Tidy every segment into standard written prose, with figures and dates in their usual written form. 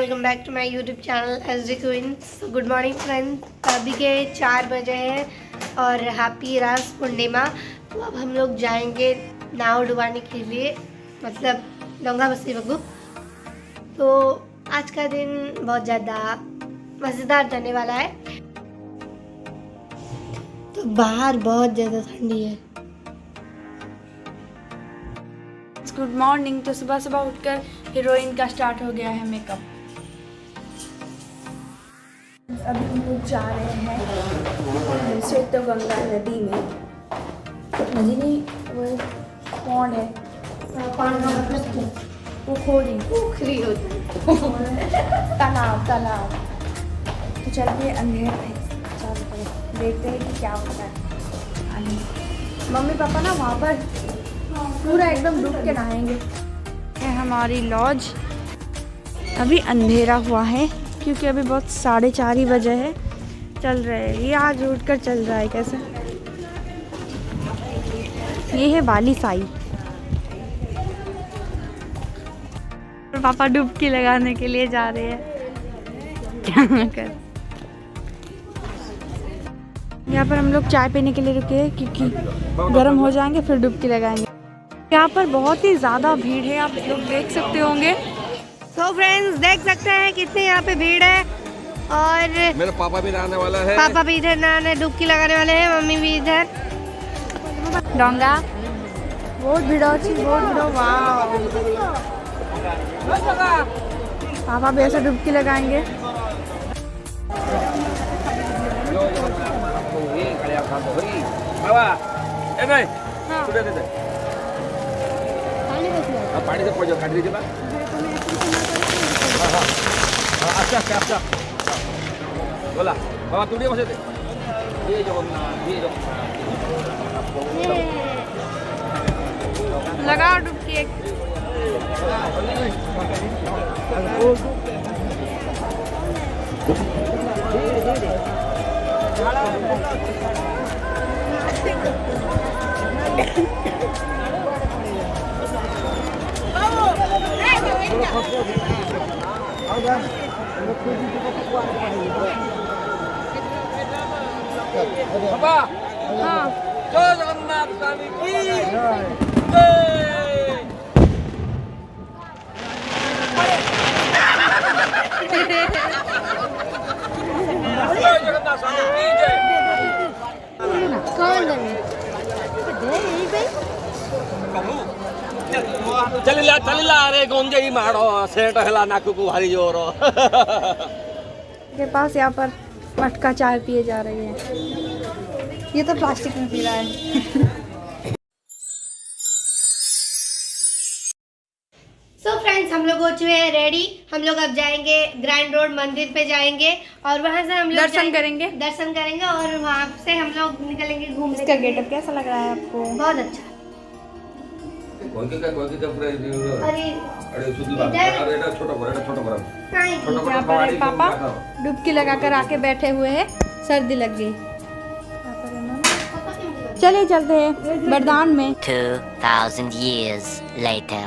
Welcome back to my YouTube channel SD queens. Good morning friends. अभी के 4 बजे हैं और हैप्पी रास पूर्णिमा। तो अब हम लोग जाएंगे नाव डुबाने के लिए, मतलब डोंगा बस्ती बग्गू। तो आज का दिन बहुत ज़्यादा मज़ेदार जाने वाला है। तो बाहर बहुत ज़्यादा ठंडी है। Good morning. तो सुबह सुबह उठकर हीरोइन का स्टार्ट हो गया है मेकअप। अभी हम लोग जा रहे हैं श्वेतगंगा नदी में। नदी नहीं, वो पौंड है। पोखरी होती है। तालाब। तो चलते अंधेरा है, चारों तरफ देखते हैं कि क्या होता है। मम्मी पापा ना वहाँ पर पूरा एकदम डूब के नहाएंगे। है हमारी लॉज। अभी अंधेरा हुआ है क्योंकि अभी बहुत 4:30 ही बजे है। चल रहे हैं, ये आज उठ कर चल रहा है कैसे। ये है बाली साई। और पापा डुबकी लगाने के लिए जा रहे हैं। क्या कर, यहाँ पर हम लोग चाय पीने के लिए रुके हैं क्योंकि गर्म हो जाएंगे फिर डुबकी लगाएंगे। यहाँ पर बहुत ही ज़्यादा भीड़ है, आप लोग देख सकते होंगे। तो फ्रेंड्स देख सकते हैं कितने यहाँ पे भीड़ है। और मेरा पापा भी नहाने वाला है। पापा भी इधर नहाने डुबकी लगाने वाले हैं, मम्मी भी इधर। डोंगा बहुत भीड़ अच्छी, बहुत भीड़। वाह, पापा भी ऐसे डुबकी लगाएंगे। पानी से पहुंचो काट दीजिए। अच्छा बोला बाबा तू बसे थे। ये जो लगाओ डुबकी एक। पापा हाँ, जय जगन्नाथ स्वामी की जय। जगन्नाथ स्वामी की जय। चलिला अरे गोंजे ही मारो सेट हला नाकू को भारी जोर के पास यहाँ पर मटका चाय पिए जा रही है। ये तो प्लास्टिक में पी रहा है। सो फ्रेंड्स हम लोग हो चुके हैं रेडी। हम लोग अब जाएंगे ग्रैंड रोड मंदिर पे जाएंगे और वहां से हम लोग दर्शन करेंगे और वहां से हम लोग निकलेंगे घूमने। इसका गेटअप कैसा लग रहा है आपको? बहुत अच्छा। यहाँ पर पापा डुबकी लगाकर आके बैठे हुए हैं, सर्दी लग गई। चलिए चलते हैं वरदान में। 2000 years later.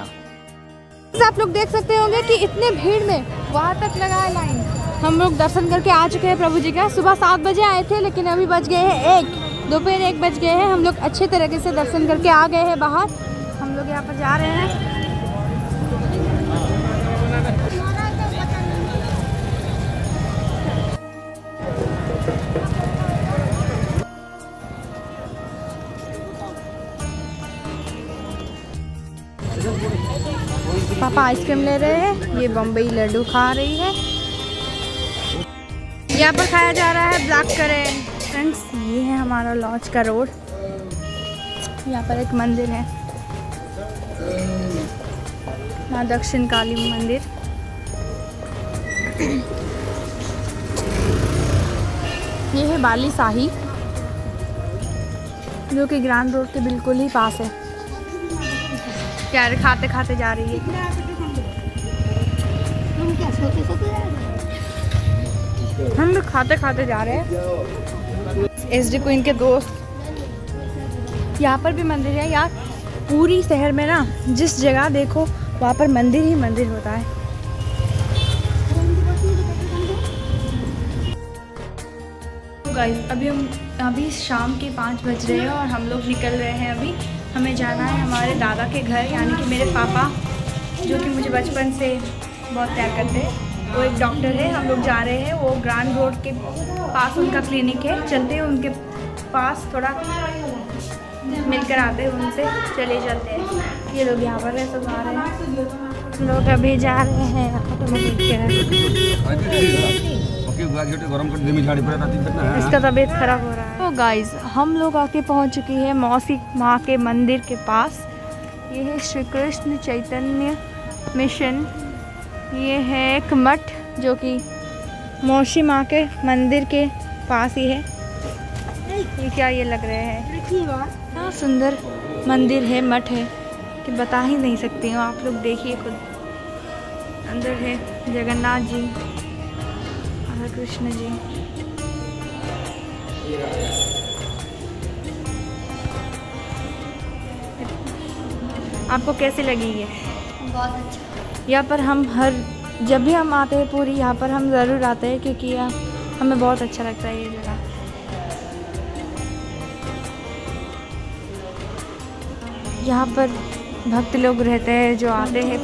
आप लोग देख सकते होंगे कि इतने भीड़ में वहाँ तक लगा है लाइन। हम लोग दर्शन करके आ चुके हैं प्रभु जी का। सुबह 7 बजे आए थे लेकिन अभी बज गए हैं 1, दोपहर 1 बज गए हैं। हम लोग अच्छे तरीके से दर्शन करके आ गए हैं बाहर। हम लोग यहाँ पर जा रहे हैं। पापा आइसक्रीम ले रहे हैं, ये बम्बई लड्डू खा रही है। यहाँ पर खाया जा रहा है ब्लैक करेंट। फ्रेंड्स ये है हमारा लॉज का रोड। यहाँ पर एक मंदिर है, माँ दक्षिण काली मंदिर। ये है बाली साही जो कि ग्रैंड रोड के बिल्कुल ही पास है। यार खाते खाते जा रही है। हम लोग खाते खाते जा रहे हैं। SD क्वीन के दोस्त। यहाँ पर भी मंदिर है यार। पूरी शहर में ना जिस जगह देखो वहाँ पर मंदिर ही मंदिर होता है। गाइस अभी शाम के 5 बज रहे हैं और हम लोग निकल रहे हैं। अभी हमें जाना है हमारे दादा के घर, यानी कि मेरे पापा जो कि मुझे बचपन से बहुत प्यार करते हैं। वो एक डॉक्टर है, हम लोग जा रहे हैं। वो ग्रांड रोड के पास उनका क्लिनिक है, चलते हैं उनके पास, थोड़ा मिलकर आते हैं उनसे, चले चलते हैं। ये लोग यहाँ पर सब आ रहे हैं, हम लोग अभी जा रहे हैं। इसका तबीयत खराब हो रहा है। तो गाइज हम लोग आके पहुँच चुकी है मौसी माँ के मंदिर के पास। ये है श्री कृष्ण चैतन्य मिशन। ये है एक मठ जो कि मौसी माँ के मंदिर के पास ही है। ये क्या ये लग रहे हैं, इतना सुंदर मंदिर है, मठ है कि बता ही नहीं सकती हूँ। आप लोग देखिए खुद। अंदर है जगन्नाथ जी, राधा कृष्ण जी। आपको कैसी लगी ये? बहुत अच्छा। यहाँ पर हम जब भी हम आते हैं पूरी यहाँ पर हम ज़रूर आते हैं, क्योंकि हमें बहुत अच्छा लगता है ये जगह। यहाँ पर भक्त लोग रहते हैं जो आते हैं।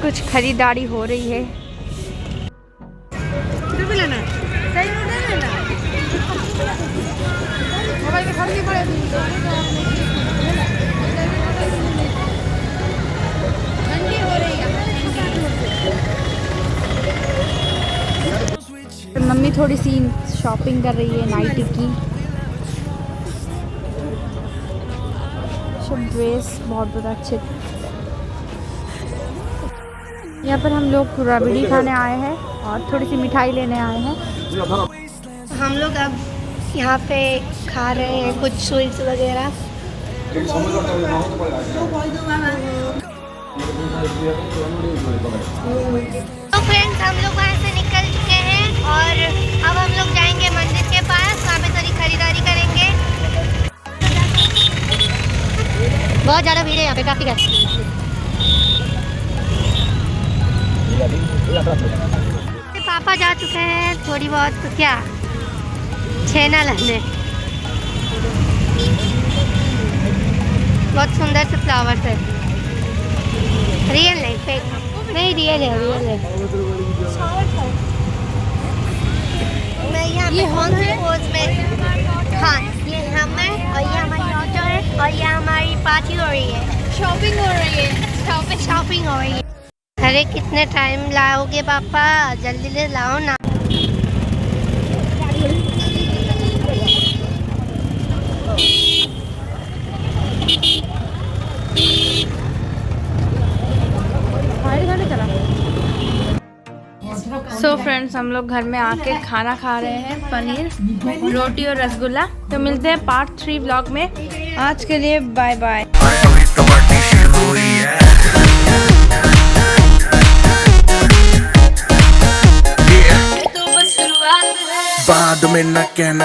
कुछ खरीदारी हो रही है। मम्मी थोड़ी सी शॉपिंग कर रही है नाइटी की। सब ड्रेस बहुत अच्छे। यहाँ पर हम लोग रबड़ी खाने आए हैं और थोड़ी सी मिठाई लेने आए हैं। हम लोग अब यहाँ पे खा रहे हैं कुछ स्वीट्स वगैरह। तो फ्रेंड्स हम लोग वहाँ से निकल चुके हैं और अब हम लोग जाएंगे मंदिर के पास, वहाँ पे थोड़ी खरीदारी करेंगे। बहुत ज़्यादा भीड़ है यहाँ पे, ट्रैफिक है। पापा जा चुके हैं थोड़ी बहुत, तो क्या छेना लाने। बहुत सुंदर से फ्लावर्स है, रियल है, फेक नहीं, रियल है, रियल है। मैं यहाँ पे कौन से पोज में? हाँ, ये हम है और ये हमारी ऑटो है और ये हमारी पार्टी हो रही है, शॉपिंग हो रही है, शॉपिंग हो रही है। अरे कितने टाइम लाओगे पापा, जल्दी ले लाओ ना। सो फ्रेंड्स हम लोग घर में आके खाना खा रहे हैं, पनीर रोटी और रसगुल्ला। तो मिलते हैं पार्ट 3 व्लॉग में। आज के लिए बाय बाय। बाद में न कहना।